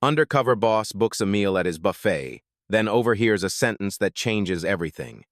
Undercover boss books a meal at his buffet, then overhears a sentence that changes everything.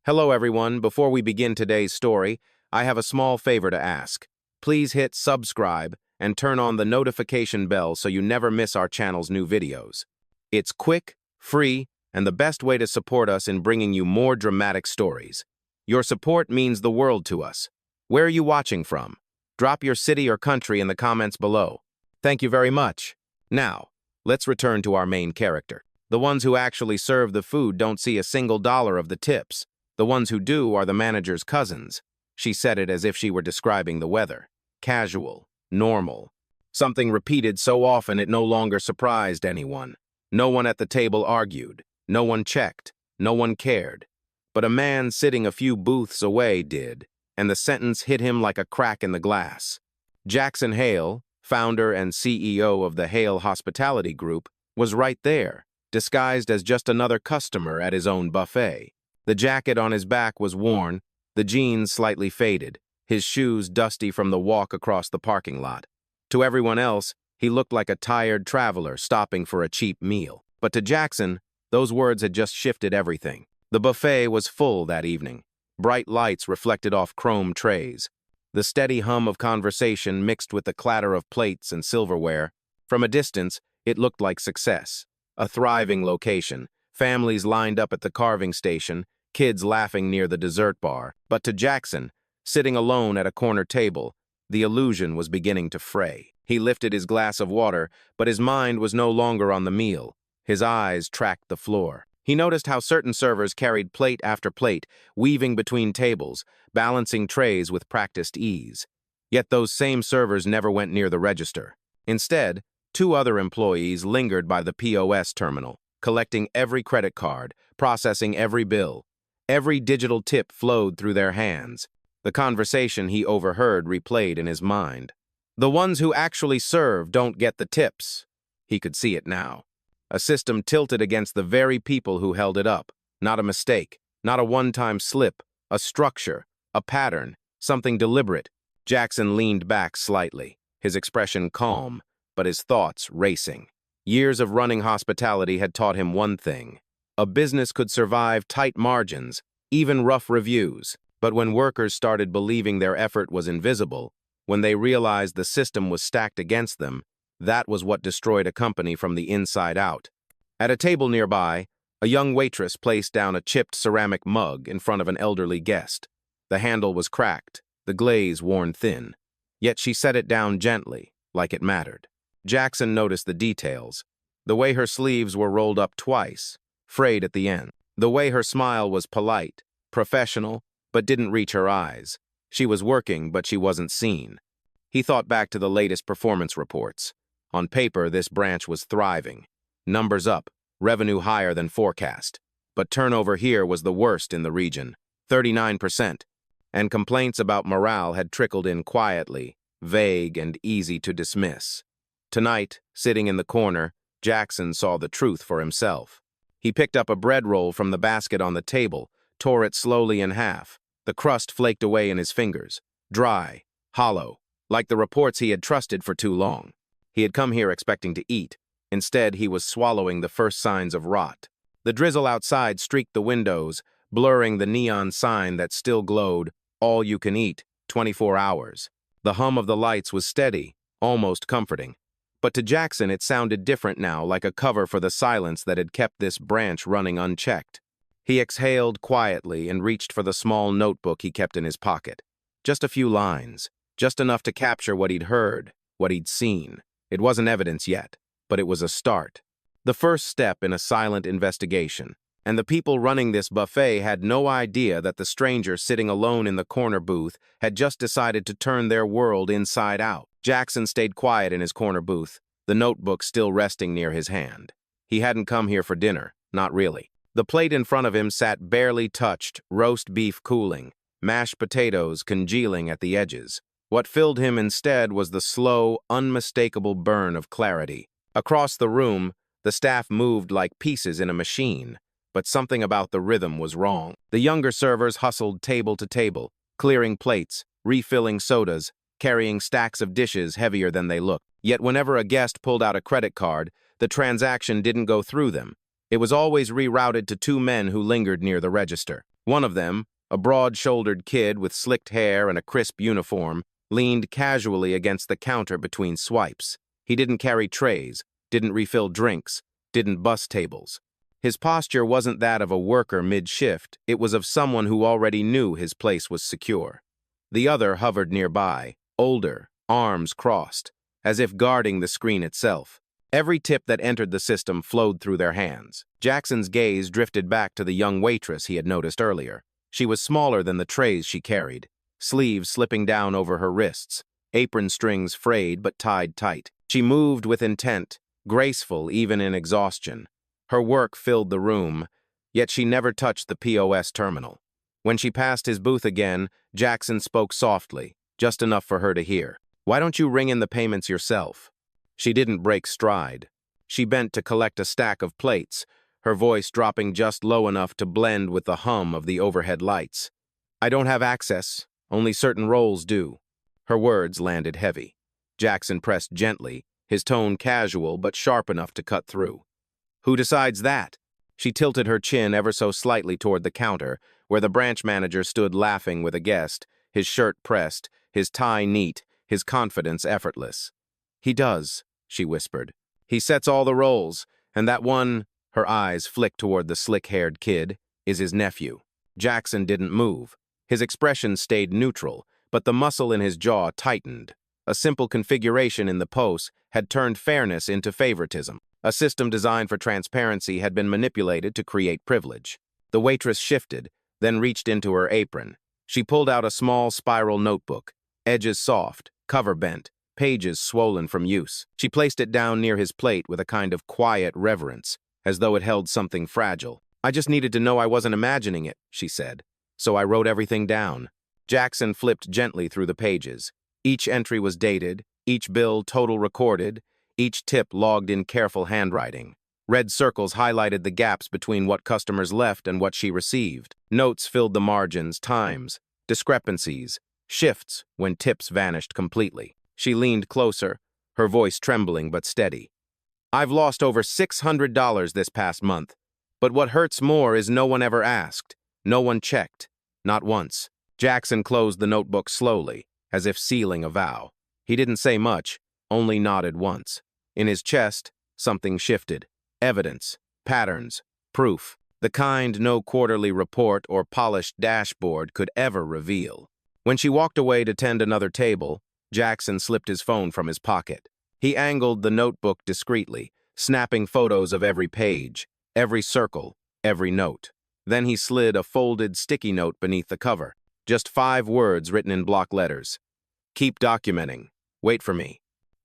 Hello everyone, before we begin today's story, I have a small favor to ask. Please hit subscribe and turn on the notification bell so you never miss our channel's new videos. It's quick, free, and the best way to support us in bringing you more dramatic stories. Your support means the world to us. Where are you watching from? Drop your city or country in the comments below. Thank you very much. Now, let's return to our main character. The ones who actually serve the food don't see a single dollar of the tips. The ones who do are the manager's cousins. She said it as if she were describing the weather. Casual, normal. Something repeated so often it no longer surprised anyone. No one at the table argued. No one checked. No one cared. But a man sitting a few booths away did, and the sentence hit him like a crack in the glass. Jackson Hale, founder and CEO of the Hale Hospitality Group, was right there, disguised as just another customer at his own buffet. The jacket on his back was worn, the jeans slightly faded, his shoes dusty from the walk across the parking lot. To everyone else, he looked like a tired traveler stopping for a cheap meal. But to Jackson, those words had just shifted everything. The buffet was full that evening. Bright lights reflected off chrome trays. The steady hum of conversation mixed with the clatter of plates and silverware. From a distance, it looked like success. A thriving location, families lined up at the carving station, kids laughing near the dessert bar. But to Jackson, sitting alone at a corner table, the illusion was beginning to fray. He lifted his glass of water, but his mind was no longer on the meal. His eyes tracked the floor. He noticed how certain servers carried plate after plate, weaving between tables, balancing trays with practiced ease. Yet those same servers never went near the register. Instead, two other employees lingered by the POS terminal, collecting every credit card, processing every bill. Every digital tip flowed through their hands. The conversation he overheard replayed in his mind. The ones who actually serve don't get the tips. He could see it now. A system tilted against the very people who held it up. Not a mistake, not a one-time slip, a structure, a pattern, something deliberate. Jackson leaned back slightly, his expression calm, but his thoughts racing. Years of running hospitality had taught him one thing. A business could survive tight margins, even rough reviews. But when workers started believing their effort was invisible, when they realized the system was stacked against them, that was what destroyed a company from the inside out. At a table nearby, a young waitress placed down a chipped ceramic mug in front of an elderly guest. The handle was cracked, the glaze worn thin. Yet she set it down gently, like it mattered. Jackson noticed the details. The way her sleeves were rolled up twice, frayed at the end. The way her smile was polite, professional, but didn't reach her eyes. She was working, but she wasn't seen. He thought back to the latest performance reports. On paper, this branch was thriving. Numbers up, revenue higher than forecast. But turnover here was the worst in the region, 39%. And complaints about morale had trickled in quietly, vague and easy to dismiss. Tonight, sitting in the corner, Jackson saw the truth for himself. He picked up a bread roll from the basket on the table, tore it slowly in half. The crust flaked away in his fingers, dry, hollow, like the reports he had trusted for too long. He had come here expecting to eat. Instead, he was swallowing the first signs of rot. The drizzle outside streaked the windows, blurring the neon sign that still glowed, "All you can eat, 24 hours." The hum of the lights was steady, almost comforting. But to Jackson, it sounded different now, like a cover for the silence that had kept this branch running unchecked. He exhaled quietly and reached for the small notebook he kept in his pocket. Just a few lines, just enough to capture what he'd heard, what he'd seen. It wasn't evidence yet, but it was a start. The first step in a silent investigation. And the people running this buffet had no idea that the stranger sitting alone in the corner booth had just decided to turn their world inside out. Jackson stayed quiet in his corner booth, the notebook still resting near his hand. He hadn't come here for dinner, not really. The plate in front of him sat barely touched, roast beef cooling, mashed potatoes congealing at the edges. What filled him instead was the slow, unmistakable burn of clarity. Across the room, the staff moved like pieces in a machine, but something about the rhythm was wrong. The younger servers hustled table to table, clearing plates, refilling sodas, carrying stacks of dishes heavier than they looked. Yet whenever a guest pulled out a credit card, the transaction didn't go through them. It was always rerouted to two men who lingered near the register. One of them, a broad-shouldered kid with slicked hair and a crisp uniform, leaned casually against the counter between swipes. He didn't carry trays, didn't refill drinks, didn't bus tables. His posture wasn't that of a worker mid-shift, it was of someone who already knew his place was secure. The other hovered nearby, older, arms crossed, as if guarding the screen itself. Every tip that entered the system flowed through their hands. Jackson's gaze drifted back to the young waitress he had noticed earlier. She was smaller than the trays she carried, sleeves slipping down over her wrists, apron strings frayed but tied tight. She moved with intent, graceful even in exhaustion. Her work filled the room, yet she never touched the POS terminal. When she passed his booth again, Jackson spoke softly, just enough for her to hear. "Why don't you ring in the payments yourself?" She didn't break stride. She bent to collect a stack of plates, her voice dropping just low enough to blend with the hum of the overhead lights. "I don't have access. Only certain roles do." Her words landed heavy. Jackson pressed gently, his tone casual but sharp enough to cut through. "Who decides that?" She tilted her chin ever so slightly toward the counter, where the branch manager stood laughing with a guest, his shirt pressed, his tie neat, his confidence effortless. "He does," she whispered. "He sets all the roles, and that one," her eyes flicked toward the slick-haired kid, "is his nephew." Jackson didn't move. His expression stayed neutral, but the muscle in his jaw tightened. A simple configuration in the POS had turned fairness into favoritism. A system designed for transparency had been manipulated to create privilege. The waitress shifted, then reached into her apron. She pulled out a small spiral notebook, edges soft, cover bent, pages swollen from use. She placed it down near his plate with a kind of quiet reverence, as though it held something fragile. "I just needed to know I wasn't imagining it," she said. "So I wrote everything down." Jackson flipped gently through the pages. Each entry was dated, each bill total recorded, each tip logged in careful handwriting. Red circles highlighted the gaps between what customers left and what she received. Notes filled the margins, times, discrepancies, shifts when tips vanished completely. She leaned closer, her voice trembling but steady. "I've lost over $600 this past month, but what hurts more is no one ever asked, no one checked, not once." Jackson closed the notebook slowly, as if sealing a vow. He didn't say much, only nodded once. In his chest, something shifted. Evidence, patterns, proof, the kind no quarterly report or polished dashboard could ever reveal. When she walked away to tend another table, Jackson slipped his phone from his pocket. He angled the notebook discreetly, snapping photos of every page, every circle, every note. Then he slid a folded sticky note beneath the cover. Just 5 words written in block letters. "Keep documenting. Wait for me."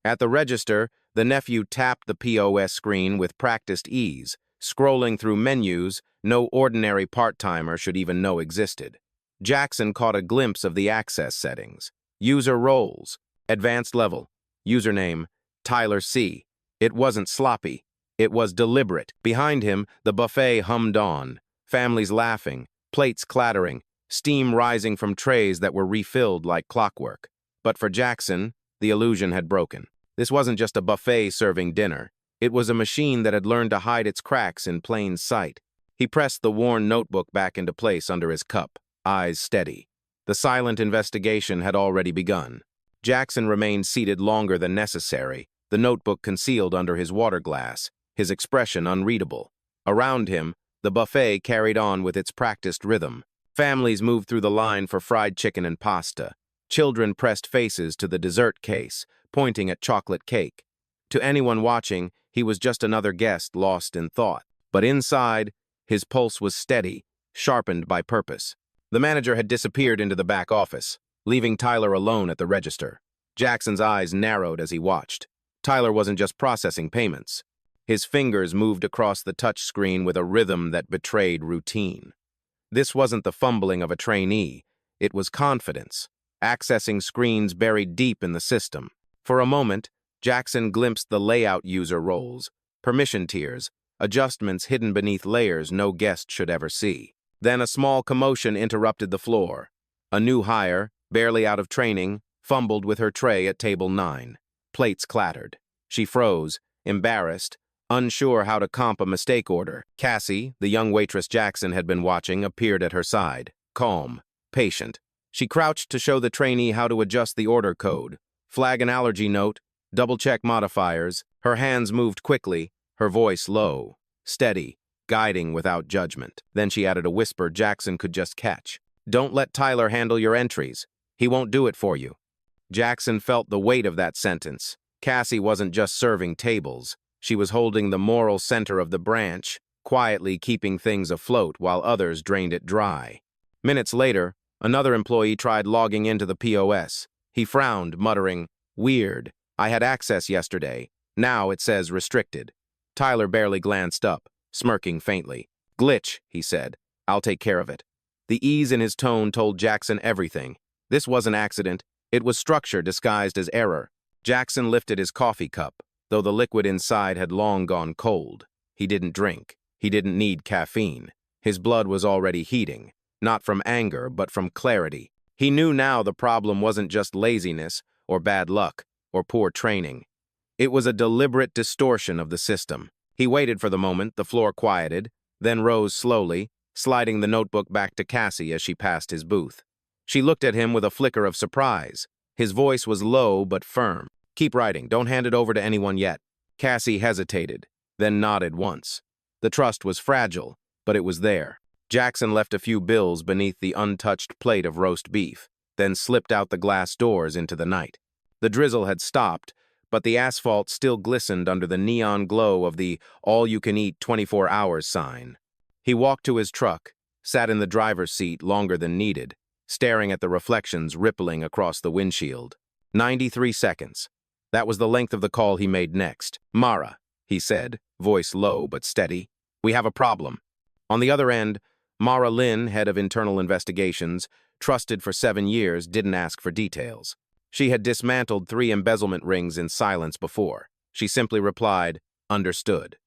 At the register, the nephew tapped the POS screen with practiced ease, scrolling through menus no ordinary part-timer should even know existed. Jackson caught a glimpse of the access settings. User roles, advanced level, username, Tyler C. It wasn't sloppy. It was deliberate. Behind him, the buffet hummed on, families laughing, plates clattering, steam rising from trays that were refilled like clockwork. But for Jackson, the illusion had broken. This wasn't just a buffet serving dinner. It was a machine that had learned to hide its cracks in plain sight. He pressed the worn notebook back into place under his cup, eyes steady. The silent investigation had already begun. Jackson remained seated longer than necessary, the notebook concealed under his water glass, his expression unreadable. Around him, the buffet carried on with its practiced rhythm. Families moved through the line for fried chicken and pasta. Children pressed faces to the dessert case, pointing at chocolate cake. To anyone watching, he was just another guest lost in thought. But inside, his pulse was steady, sharpened by purpose. The manager had disappeared into the back office, leaving Tyler alone at the register. Jackson's eyes narrowed as he watched. Tyler wasn't just processing payments. His fingers moved across the touch screen with a rhythm that betrayed routine. This wasn't the fumbling of a trainee. It was confidence, accessing screens buried deep in the system. For a moment, Jackson glimpsed the layout user roles, permission tiers, adjustments hidden beneath layers no guest should ever see. Then a small commotion interrupted the floor. A new hire, barely out of training, fumbled with her tray at table 9. Plates clattered. She froze, embarrassed, unsure how to comp a mistake order. Cassie, the young waitress Jackson had been watching, appeared at her side, calm, patient. She crouched to show the trainee how to adjust the order code, flag an allergy note, double-check modifiers. Her hands moved quickly, her voice low, steady, guiding without judgment. Then she added a whisper Jackson could just catch. "Don't let Tyler handle your entries. He won't do it for you." Jackson felt the weight of that sentence. Cassie wasn't just serving tables. She was holding the moral center of the branch, quietly keeping things afloat while others drained it dry. Minutes later, another employee tried logging into the POS. He frowned, muttering, "Weird. I had access yesterday. Now it says restricted." Tyler barely glanced up, smirking faintly. "Glitch," he said. "I'll take care of it." The ease in his tone told Jackson everything. This was an accident. It was structure disguised as error. Jackson lifted his coffee cup, though the liquid inside had long gone cold. He didn't drink. He didn't need caffeine. His blood was already heating, not from anger, but from clarity. He knew now the problem wasn't just laziness, or bad luck, or poor training. It was a deliberate distortion of the system. He waited for the moment the floor quieted, then rose slowly, sliding the notebook back to Cassie as she passed his booth. She looked at him with a flicker of surprise. His voice was low but firm. "Keep writing. Don't hand it over to anyone yet." Cassie hesitated, then nodded once. The trust was fragile, but it was there. Jackson left a few bills beneath the untouched plate of roast beef, then slipped out the glass doors into the night. The drizzle had stopped, but the asphalt still glistened under the neon glow of the all-you-can-eat 24 hours sign. He walked to his truck, sat in the driver's seat longer than needed, staring at the reflections rippling across the windshield. 93 seconds. That was the length of the call he made next. "Mara," he said, voice low but steady. "We have a problem." On the other end, Mara Lynn, head of internal investigations, trusted for 7 years, didn't ask for details. She had dismantled 3 embezzlement rings in silence before. She simply replied, "Understood."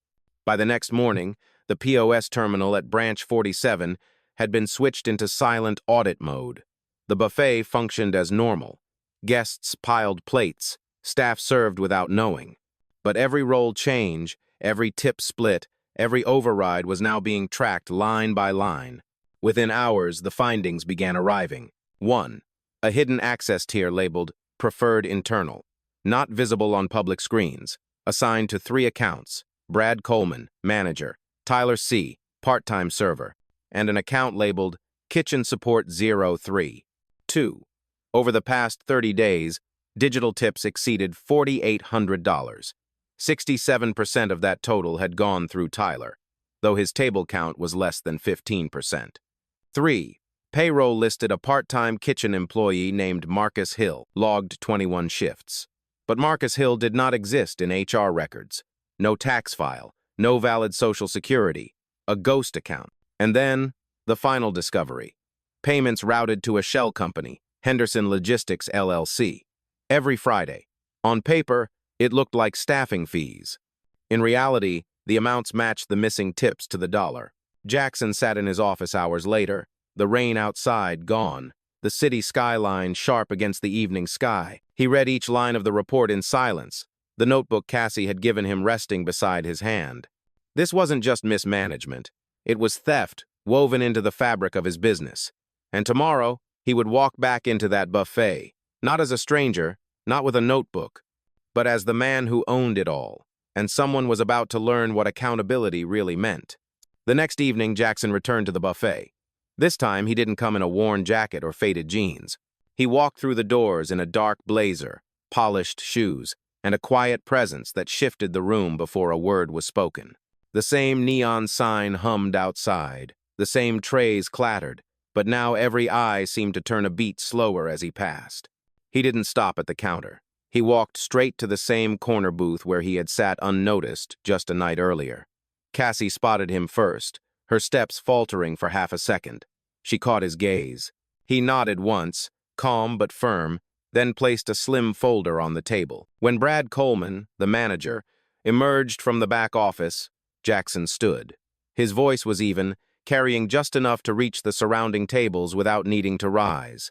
By the next morning, the POS terminal at Branch 47 had been switched into silent audit mode. The buffet functioned as normal. Guests piled plates, staff served without knowing. But every roll change, every tip split, every override was now being tracked line by line. Within hours, the findings began arriving. 1. A hidden access tier labeled Preferred Internal, not visible on public screens, assigned to 3 accounts: Brad Coleman, manager; Tyler C., part-time server; and an account labeled Kitchen Support 03. 2. Over the past 30 days, digital tips exceeded $4,800. 67% of that total had gone through Tyler, though his table count was less than 15%. 3. Payroll listed a part-time kitchen employee named Marcus Hill, logged 21 shifts. But Marcus Hill did not exist in HR records. No tax file, no valid Social Security, a ghost account. And then, the final discovery. Payments routed to a shell company, Henderson Logistics LLC. Every Friday. On paper, it looked like staffing fees. In reality, the amounts matched the missing tips to the dollar. Jackson sat in his office hours later, the rain outside gone, the city skyline sharp against the evening sky. He read each line of the report in silence, the notebook Cassie had given him resting beside his hand. This wasn't just mismanagement. It was theft woven into the fabric of his business. And tomorrow, he would walk back into that buffet, not as a stranger, not with a notebook, but as the man who owned it all, and someone was about to learn what accountability really meant. The next evening, Jackson returned to the buffet. This time, he didn't come in a worn jacket or faded jeans. He walked through the doors in a dark blazer, polished shoes, and a quiet presence that shifted the room before a word was spoken. The same neon sign hummed outside, the same trays clattered, but now every eye seemed to turn a beat slower as he passed. He didn't stop at the counter. He walked straight to the same corner booth where he had sat unnoticed just a night earlier. Cassie spotted him first, her steps faltering for half a second. She caught his gaze. He nodded once, calm but firm, then placed a slim folder on the table. When Brad Coleman, the manager, emerged from the back office, Jackson stood. His voice was even, carrying just enough to reach the surrounding tables without needing to rise.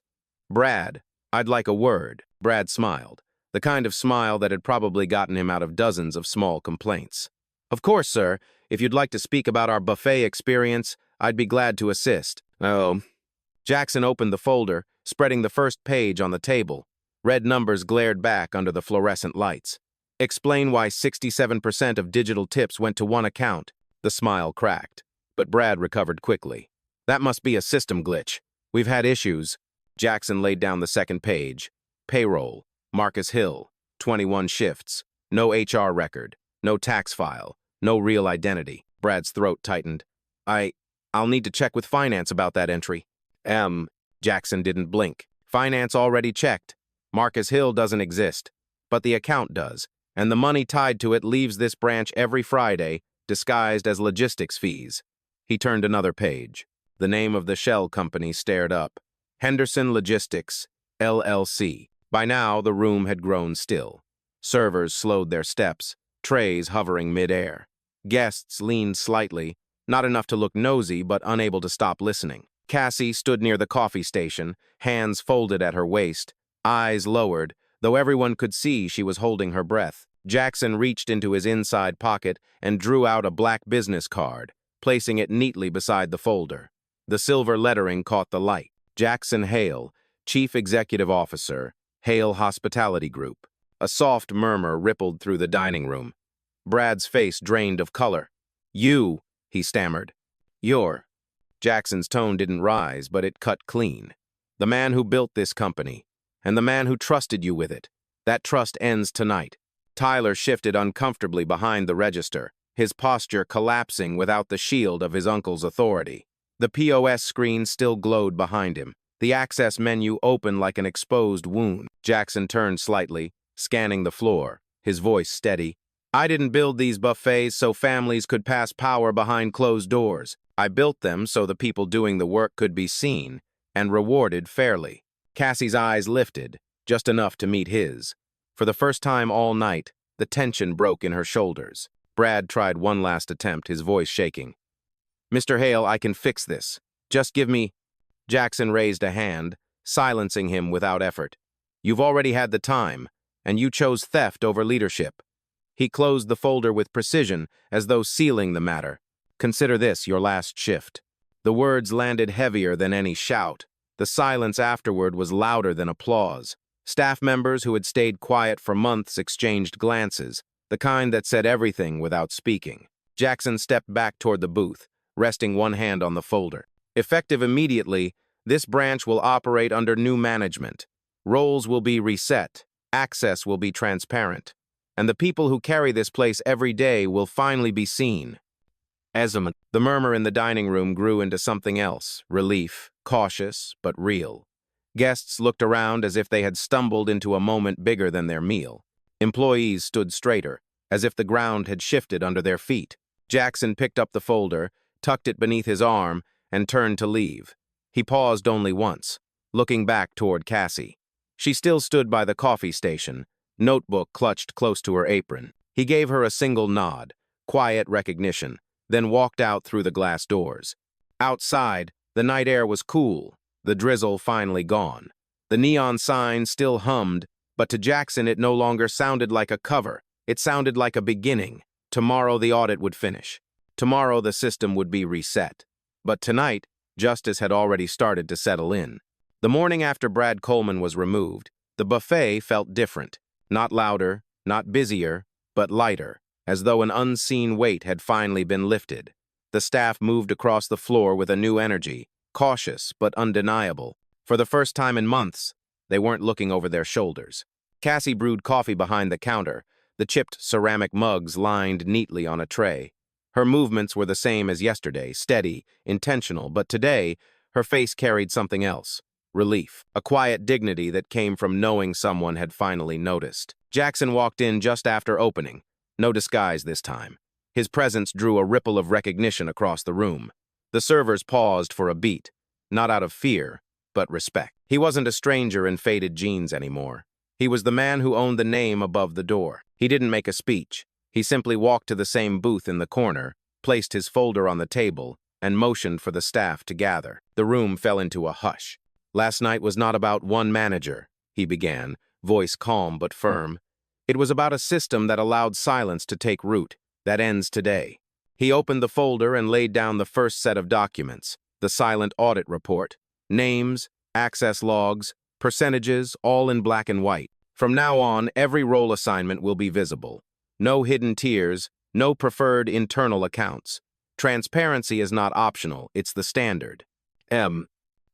"Brad, I'd like a word." Brad smiled, the kind of smile that had probably gotten him out of dozens of small complaints. Of course, sir. If you'd like to speak about our buffet experience, I'd be glad to assist. Oh. Jackson opened the folder, spreading the first page on the table. Red numbers glared back under the fluorescent lights. Explain why 67% of digital tips went to one account. The smile cracked, but Brad recovered quickly. That must be a system glitch. We've had issues. Jackson laid down the second page. Payroll. Marcus Hill. 21 shifts. No HR record. No tax file. No real identity. Brad's throat tightened. I'll need to check with finance about that entry. Jackson didn't blink. Finance already checked. Marcus Hill doesn't exist. But the account does. And the money tied to it leaves this branch every Friday, disguised as logistics fees. He turned another page. The name of the shell company stared up. Henderson Logistics, LLC. By now, the room had grown still. Servers slowed their steps, trays hovering mid-air. Guests leaned slightly, not enough to look nosy, but unable to stop listening. Cassie stood near the coffee station, hands folded at her waist, eyes lowered, though everyone could see she was holding her breath. Jackson reached into his inside pocket and drew out a black business card, placing it neatly beside the folder. The silver lettering caught the light. Jackson Hale, Chief Executive Officer, Hale Hospitality Group. A soft murmur rippled through the dining room. Brad's face drained of color. You, he stammered. You're. Jackson's tone didn't rise, but it cut clean. The man who built this company, and the man who trusted you with it. That trust ends tonight. Tyler shifted uncomfortably behind the register, his posture collapsing without the shield of his uncle's authority. The POS screen still glowed behind him, the access menu open like an exposed wound. Jackson turned slightly, scanning the floor, his voice steady. I didn't build these buffets so families could pass power behind closed doors. I built them so the people doing the work could be seen and rewarded fairly. Cassie's eyes lifted, just enough to meet his. For the first time all night, the tension broke in her shoulders. Brad tried one last attempt, his voice shaking. Mr. Hale, I can fix this. Just give me... Jackson raised a hand, silencing him without effort. You've already had the time, and you chose theft over leadership. He closed the folder with precision, as though sealing the matter. Consider this your last shift. The words landed heavier than any shout. The silence afterward was louder than applause. Staff members who had stayed quiet for months exchanged glances, the kind that said everything without speaking. Jackson stepped back toward the booth, resting one hand on the folder. Effective immediately, this branch will operate under new management. Roles will be reset, access will be transparent, and the people who carry this place every day will finally be seen. The murmur in the dining room grew into something else, relief, cautious, but real. Guests looked around as if they had stumbled into a moment bigger than their meal. Employees stood straighter, as if the ground had shifted under their feet. Jackson picked up the folder, tucked it beneath his arm, and turned to leave. He paused only once, looking back toward Cassie. She still stood by the coffee station, notebook clutched close to her apron. He gave her a single nod, quiet recognition, then walked out through the glass doors. Outside, the night air was cool, the drizzle finally gone. The neon sign still hummed, but to Jackson it no longer sounded like a cover. It sounded like a beginning. Tomorrow the audit would finish. Tomorrow the system would be reset. But tonight, justice had already started to settle in. The morning after Brad Coleman was removed, the buffet felt different. Not louder, not busier, but lighter, as though an unseen weight had finally been lifted. The staff moved across the floor with a new energy, cautious but undeniable. For the first time in months, they weren't looking over their shoulders. Cassie brewed coffee behind the counter, the chipped ceramic mugs lined neatly on a tray. Her movements were the same as yesterday, steady, intentional, but today, her face carried something else. Relief, a quiet dignity that came from knowing someone had finally noticed. Jackson walked in just after opening. No disguise this time. His presence drew a ripple of recognition across the room. The servers paused for a beat, not out of fear, but respect. He wasn't a stranger in faded jeans anymore. He was the man who owned the name above the door. He didn't make a speech. He simply walked to the same booth in the corner, placed his folder on the table, and motioned for the staff to gather. The room fell into a hush. Last night was not about one manager, he began, voice calm but firm. It was about a system that allowed silence to take root. That ends today. He opened the folder and laid down the first set of documents, the silent audit report. Names, access logs, percentages, all in black and white. From now on, every role assignment will be visible. No hidden tiers, no preferred internal accounts. Transparency is not optional, it's the standard.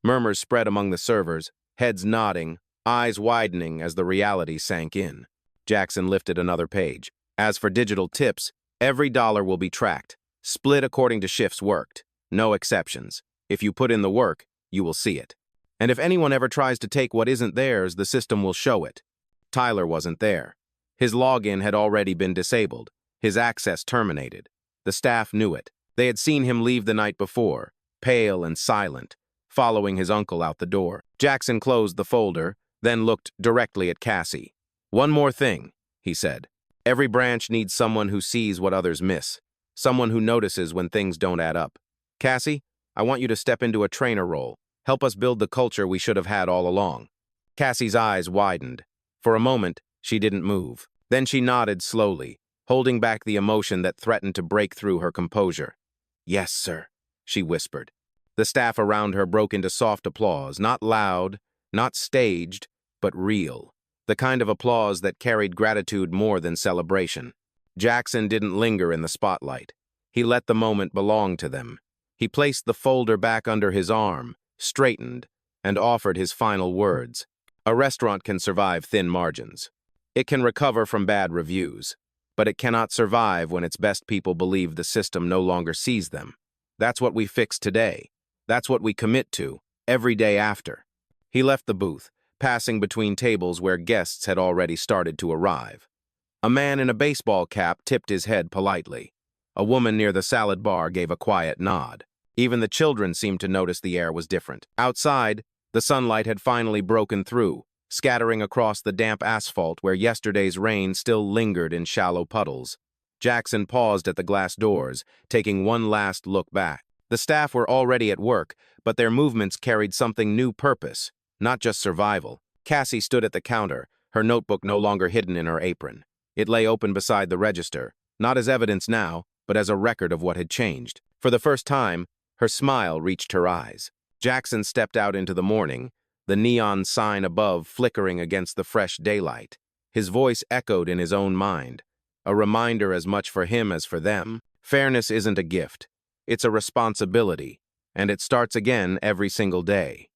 Murmurs spread among the servers, heads nodding, eyes widening as the reality sank in. Jackson lifted another page. As for digital tips, every dollar will be tracked, split according to shifts worked. No exceptions. If you put in the work, you will see it. And if anyone ever tries to take what isn't theirs, the system will show it. Tyler wasn't there. His login had already been disabled, his access terminated. The staff knew it. They had seen him leave the night before, pale and silent, following his uncle out the door. Jackson closed the folder, then looked directly at Cassie. "One more thing," he said. "Every branch needs someone who sees what others miss, someone who notices when things don't add up. Cassie, I want you to step into a trainer role, help us build the culture we should have had all along." Cassie's eyes widened. For a moment, she didn't move. Then she nodded slowly, holding back the emotion that threatened to break through her composure. "Yes, sir," she whispered. The staff around her broke into soft applause, not loud, not staged, but real. The kind of applause that carried gratitude more than celebration. Jackson didn't linger in the spotlight. He let the moment belong to them. He placed the folder back under his arm, straightened, and offered his final words. A restaurant can survive thin margins. It can recover from bad reviews, but it cannot survive when its best people believe the system no longer sees them. That's what we fix today. That's what we commit to, every day after. He left the booth, passing between tables where guests had already started to arrive. A man in a baseball cap tipped his head politely. A woman near the salad bar gave a quiet nod. Even the children seemed to notice the air was different. Outside, the sunlight had finally broken through, scattering across the damp asphalt where yesterday's rain still lingered in shallow puddles. Jackson paused at the glass doors, taking one last look back. The staff were already at work, but their movements carried something new purpose, not just survival. Cassie stood at the counter, her notebook no longer hidden in her apron. It lay open beside the register, not as evidence now, but as a record of what had changed. For the first time, her smile reached her eyes. Jackson stepped out into the morning, the neon sign above flickering against the fresh daylight. His voice echoed in his own mind, a reminder as much for him as for them. Fairness isn't a gift. It's a responsibility, and it starts again every single day.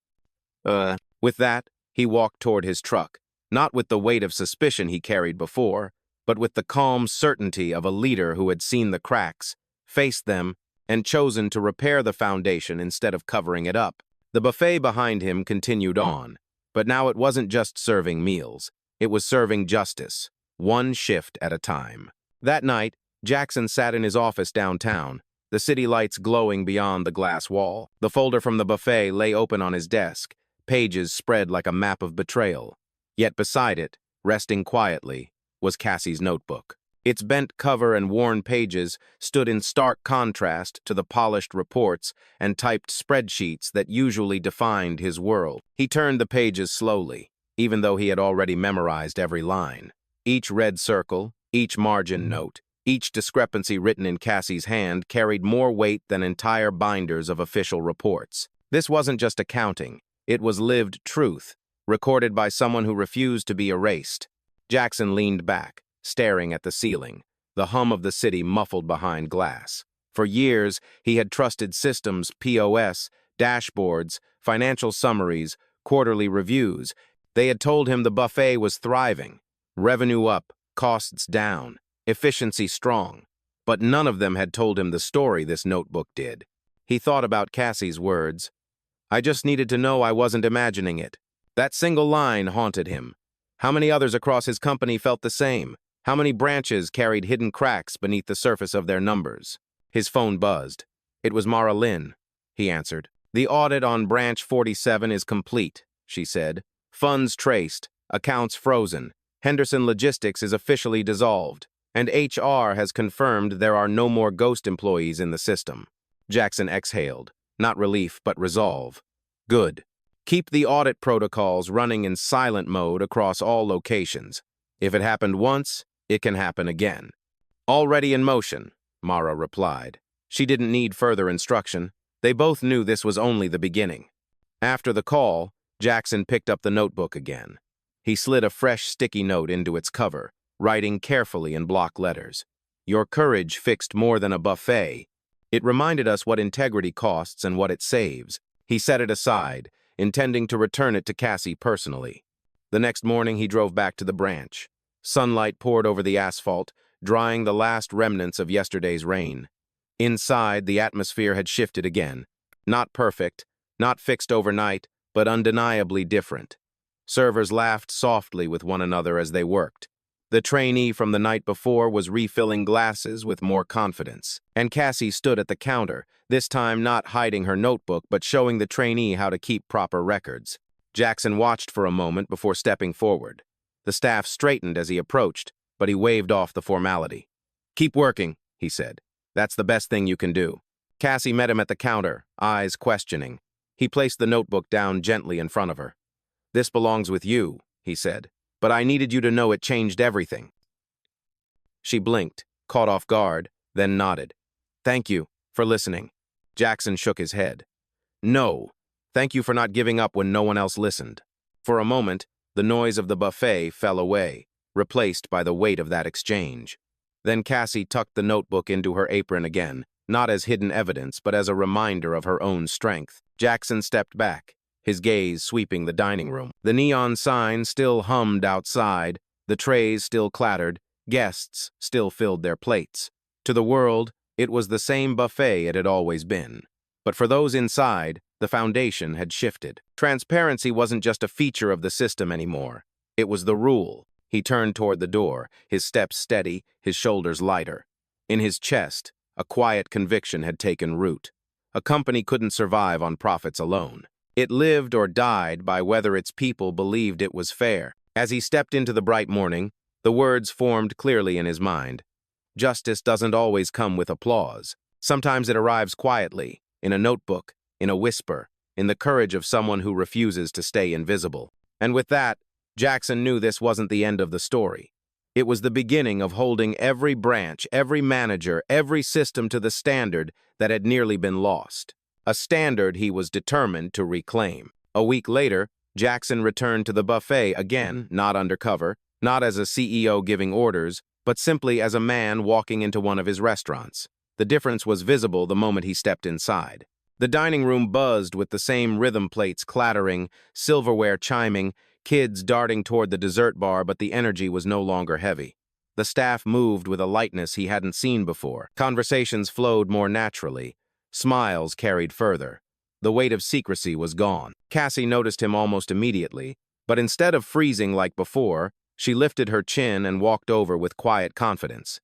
With that, he walked toward his truck, not with the weight of suspicion he carried before, but with the calm certainty of a leader who had seen the cracks, faced them, and chosen to repair the foundation instead of covering it up. The buffet behind him continued on, but now it wasn't just serving meals. It was serving justice, one shift at a time. That night, Jackson sat in his office downtown, the city lights glowing beyond the glass wall. The folder from the buffet lay open on his desk, pages spread like a map of betrayal. Yet beside it, resting quietly, was Cassie's notebook. Its bent cover and worn pages stood in stark contrast to the polished reports and typed spreadsheets that usually defined his world. He turned the pages slowly, even though he had already memorized every line. Each red circle, each margin note, each discrepancy written in Cassie's hand carried more weight than entire binders of official reports. This wasn't just accounting, it was lived truth, recorded by someone who refused to be erased. Jackson leaned back, staring at the ceiling, the hum of the city muffled behind glass. For years, he had trusted systems, POS, dashboards, financial summaries, quarterly reviews. They had told him the buffet was thriving, revenue up, costs down, efficiency strong. But none of them had told him the story this notebook did. He thought about Cassie's words. "I just needed to know I wasn't imagining it." That single line haunted him. How many others across his company felt the same? How many branches carried hidden cracks beneath the surface of their numbers? His phone buzzed. It was Mara Lynn. He answered. "The audit on branch 47 is complete," she said. "Funds traced, accounts frozen. Henderson Logistics is officially dissolved, and HR has confirmed there are no more ghost employees in the system." Jackson exhaled, not relief but resolve. Good. Keep the audit protocols running in silent mode across all locations. If it happened once, it can happen again. Already in motion, Mara replied. She didn't need further instruction. They both knew this was only the beginning. After the call, Jackson picked up the notebook again. He slid a fresh sticky note into its cover, writing carefully in block letters. Your courage fixed more than a buffet. It reminded us what integrity costs and what it saves. He set it aside, intending to return it to Cassie personally. The next morning he drove back to the branch. Sunlight poured over the asphalt, drying the last remnants of yesterday's rain. Inside, the atmosphere had shifted again. Not perfect, not fixed overnight, but undeniably different. Servers laughed softly with one another as they worked. The trainee from the night before was refilling glasses with more confidence, and Cassie stood at the counter, this time not hiding her notebook but showing the trainee how to keep proper records. Jackson watched for a moment before stepping forward. The staff straightened as he approached, but he waved off the formality. Keep working, he said. That's the best thing you can do. Cassie met him at the counter, eyes questioning. He placed the notebook down gently in front of her. This belongs with you, he said, but I needed you to know it changed everything. She blinked, caught off guard, then nodded. Thank you for listening. Jackson shook his head. No, thank you for not giving up when no one else listened. For a moment, the noise of the buffet fell away, replaced by the weight of that exchange. Then Cassie tucked the notebook into her apron again, not as hidden evidence, but as a reminder of her own strength. Jackson stepped back, his gaze sweeping the dining room. The neon sign still hummed outside, the trays still clattered, guests still filled their plates. To the world, it was the same buffet it had always been. But for those inside, the foundation had shifted. Transparency wasn't just a feature of the system anymore. It was the rule. He turned toward the door, his steps steady, his shoulders lighter. In his chest, a quiet conviction had taken root. A company couldn't survive on profits alone. It lived or died by whether its people believed it was fair. As he stepped into the bright morning, the words formed clearly in his mind. Justice doesn't always come with applause. Sometimes it arrives quietly, in a notebook, in a whisper, in the courage of someone who refuses to stay invisible. And with that, Jackson knew this wasn't the end of the story. It was the beginning of holding every branch, every manager, every system to the standard that had nearly been lost. A standard he was determined to reclaim. A week later, Jackson returned to the buffet again, not undercover, not as a CEO giving orders, but simply as a man walking into one of his restaurants. The difference was visible the moment he stepped inside. The dining room buzzed with the same rhythm plates clattering, silverware chiming, kids darting toward the dessert bar, but the energy was no longer heavy. The staff moved with a lightness he hadn't seen before. Conversations flowed more naturally. Smiles carried further. The weight of secrecy was gone. Cassie noticed him almost immediately, but instead of freezing like before, she lifted her chin and walked over with quiet confidence.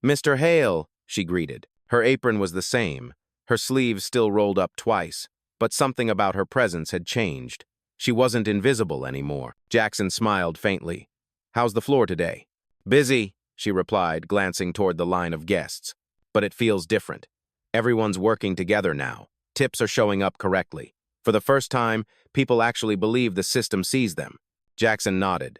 Mr. Hale, she greeted. Her apron was the same, her sleeves still rolled up twice, but something about her presence had changed. She wasn't invisible anymore. Jackson smiled faintly. How's the floor today? Busy, she replied, glancing toward the line of guests. But it feels different. Everyone's working together now. Tips are showing up correctly. For the first time, people actually believe the system sees them. Jackson nodded.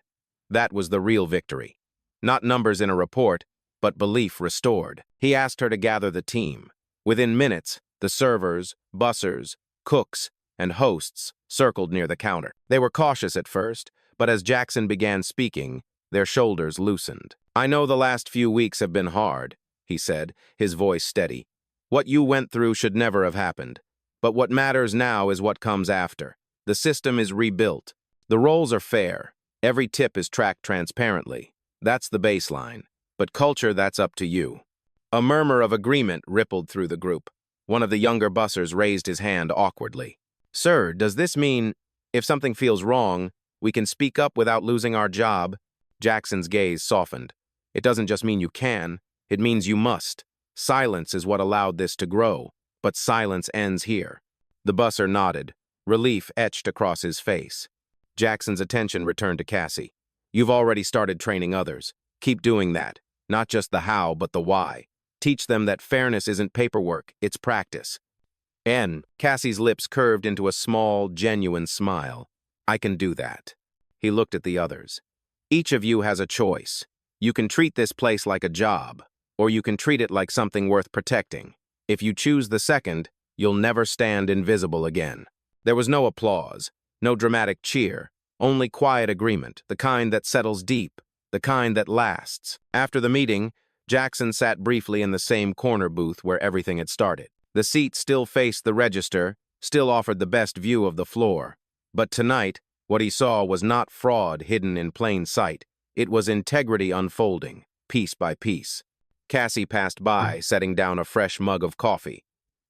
That was the real victory. Not numbers in a report, but belief restored. He asked her to gather the team. Within minutes, the servers, bussers, cooks, and hosts circled near the counter. They were cautious at first, but as Jackson began speaking, their shoulders loosened. I know the last few weeks have been hard, he said, his voice steady. What you went through should never have happened. But what matters now is what comes after. The system is rebuilt. The roles are fair. Every tip is tracked transparently. That's the baseline. But culture, that's up to you. A murmur of agreement rippled through the group. One of the younger bussers raised his hand awkwardly. Sir, does this mean, if something feels wrong, we can speak up without losing our job? Jackson's gaze softened. It doesn't just mean you can, it means you must. Silence is what allowed this to grow, but silence ends here. The busser nodded, relief etched across his face. Jackson's attention returned to Cassie. You've already started training others. Keep doing that. Not just the how, but the why. Teach them that fairness isn't paperwork, it's practice. Cassie's lips curved into a small, genuine smile. I can do that. He looked at the others. Each of you has a choice. You can treat this place like a job, or you can treat it like something worth protecting. If you choose the second, you'll never stand invisible again." There was no applause, no dramatic cheer, only quiet agreement, the kind that settles deep, the kind that lasts. After the meeting, Jackson sat briefly in the same corner booth where everything had started. The seat still faced the register, still offered the best view of the floor. But tonight, what he saw was not fraud hidden in plain sight. It was integrity unfolding, piece by piece. Cassie passed by, setting down a fresh mug of coffee.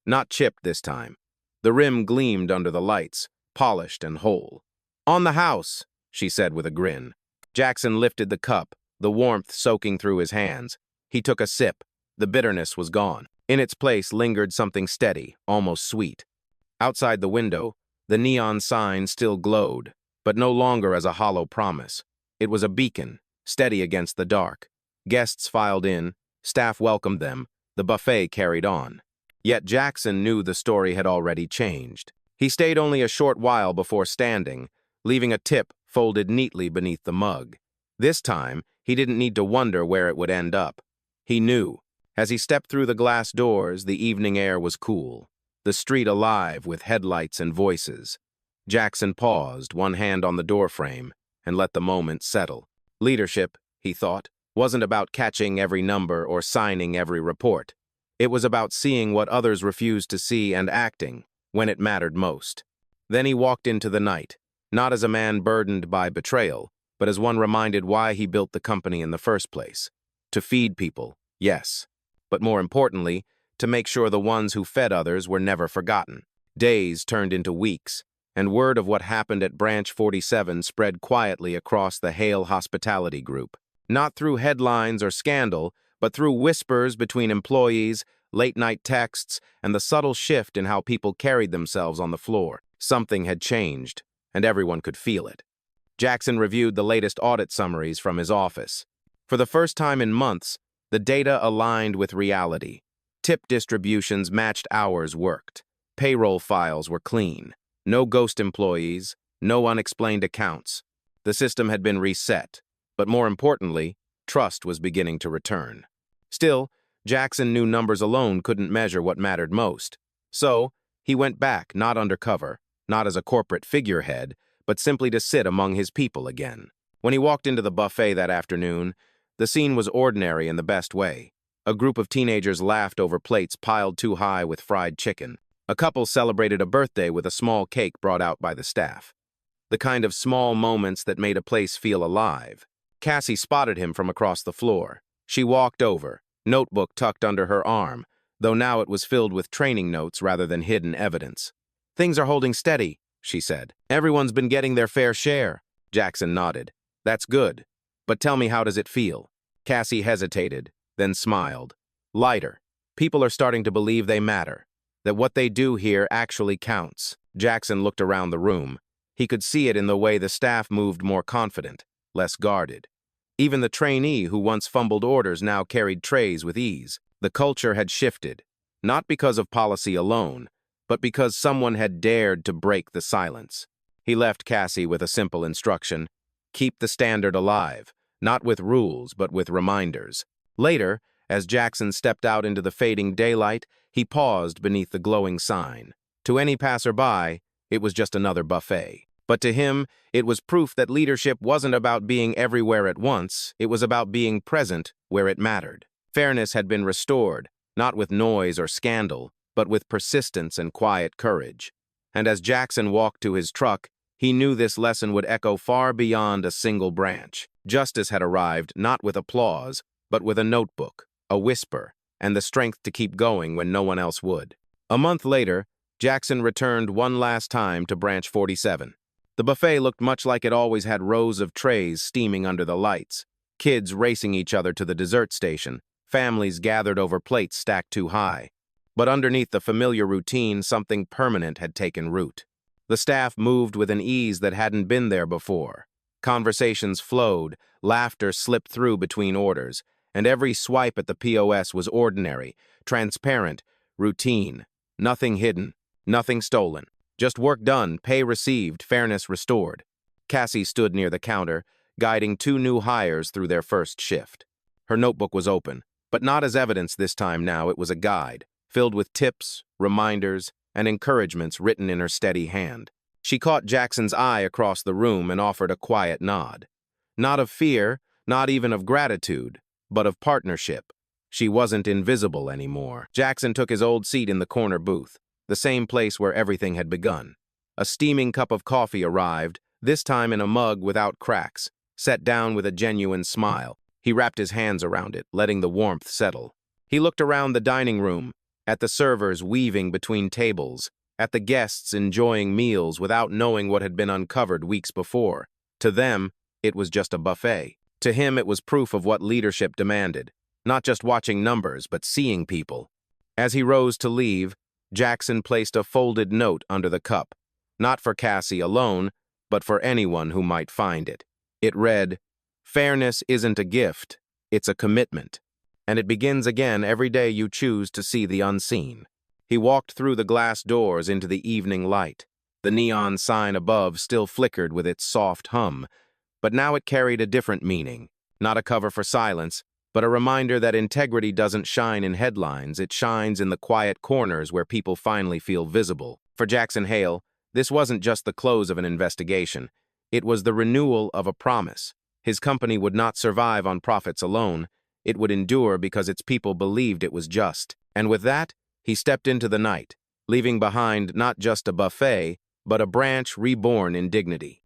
Not chipped this time. The rim gleamed under the lights, polished and whole. "On the house," she said with a grin. Jackson lifted the cup, the warmth soaking through his hands. He took a sip. The bitterness was gone. In its place lingered something steady, almost sweet. Outside the window, the neon sign still glowed, but no longer as a hollow promise. It was a beacon, steady against the dark. Guests filed in, staff welcomed them, the buffet carried on. Yet Jackson knew the story had already changed. He stayed only a short while before standing, leaving a tip folded neatly beneath the mug. This time, he didn't need to wonder where it would end up. He knew. As he stepped through the glass doors, the evening air was cool, the street alive with headlights and voices. Jackson paused, one hand on the doorframe, and let the moment settle. Leadership, he thought, wasn't about catching every number or signing every report. It was about seeing what others refused to see and acting when it mattered most. Then he walked into the night, not as a man burdened by betrayal, but as one reminded why he built the company in the first place. To feed people, yes, but more importantly, to make sure the ones who fed others were never forgotten. Days turned into weeks, and word of what happened at Branch 47 spread quietly across the Hale Hospitality Group. Not through headlines or scandal, but through whispers between employees, late-night texts, and the subtle shift in how people carried themselves on the floor. Something had changed, and everyone could feel it. Jackson reviewed the latest audit summaries from his office. For the first time in months, the data aligned with reality. Tip distributions matched hours worked. Payroll files were clean. No ghost employees, no unexplained accounts. The system had been reset, but more importantly, trust was beginning to return. Still, Jackson knew numbers alone couldn't measure what mattered most. So, he went back, not undercover, not as a corporate figurehead, but simply to sit among his people again. When he walked into the buffet that afternoon, the scene was ordinary in the best way. A group of teenagers laughed over plates piled too high with fried chicken. A couple celebrated a birthday with a small cake brought out by the staff. The kind of small moments that made a place feel alive. Cassie spotted him from across the floor. She walked over, notebook tucked under her arm, though now it was filled with training notes rather than hidden evidence. "Things are holding steady," she said. "Everyone's been getting their fair share." Jackson nodded. "That's good. But tell me, how does it feel?" Cassie hesitated, then smiled. "Lighter. People are starting to believe they matter, that what they do here actually counts." Jackson looked around the room. He could see it in the way the staff moved more confident, less guarded. Even the trainee who once fumbled orders now carried trays with ease. The culture had shifted, not because of policy alone, but because someone had dared to break the silence. He left Cassie with a simple instruction: keep the standard alive, not with rules, but with reminders. Later, as Jackson stepped out into the fading daylight, he paused beneath the glowing sign. To any passerby, it was just another buffet. But to him, it was proof that leadership wasn't about being everywhere at once, it was about being present where it mattered. Fairness had been restored, not with noise or scandal, but with persistence and quiet courage. And as Jackson walked to his truck, he knew this lesson would echo far beyond a single branch. Justice had arrived not with applause, but with a notebook, a whisper, and the strength to keep going when no one else would. A month later, Jackson returned one last time to Branch 47. The buffet looked much like it always had, rows of trays steaming under the lights, kids racing each other to the dessert station, families gathered over plates stacked too high. But underneath the familiar routine, something permanent had taken root. The staff moved with an ease that hadn't been there before. Conversations flowed, laughter slipped through between orders, and every swipe at the POS was ordinary, transparent, routine. Nothing hidden, nothing stolen. Just work done, pay received, fairness restored. Cassie stood near the counter, guiding two new hires through their first shift. Her notebook was open, But not as evidence this time now, it was a guide, filled with tips, reminders, and encouragements written in her steady hand. She caught Jackson's eye across the room and offered a quiet nod. Not of fear, not even of gratitude, but of partnership. She wasn't invisible anymore. Jackson took his old seat in the corner booth, the same place where everything had begun. A steaming cup of coffee arrived, this time in a mug without cracks, set down with a genuine smile. He wrapped his hands around it, letting the warmth settle. He looked around the dining room, at the servers weaving between tables, at the guests enjoying meals without knowing what had been uncovered weeks before. To them, it was just a buffet. To him, it was proof of what leadership demanded, not just watching numbers, but seeing people. As he rose to leave, Jackson placed a folded note under the cup, not for Cassie alone, but for anyone who might find it. It read, "Fairness isn't a gift, it's a commitment. And it begins again every day you choose to see the unseen." He walked through the glass doors into the evening light. The neon sign above still flickered with its soft hum, but now it carried a different meaning. Not a cover for silence, but a reminder that integrity doesn't shine in headlines, it shines in the quiet corners where people finally feel visible. For Jackson Hale, this wasn't just the close of an investigation. It was the renewal of a promise. His company would not survive on profits alone. It would endure because its people believed it was just. And with that, he stepped into the night, leaving behind not just a buffet, but a branch reborn in dignity.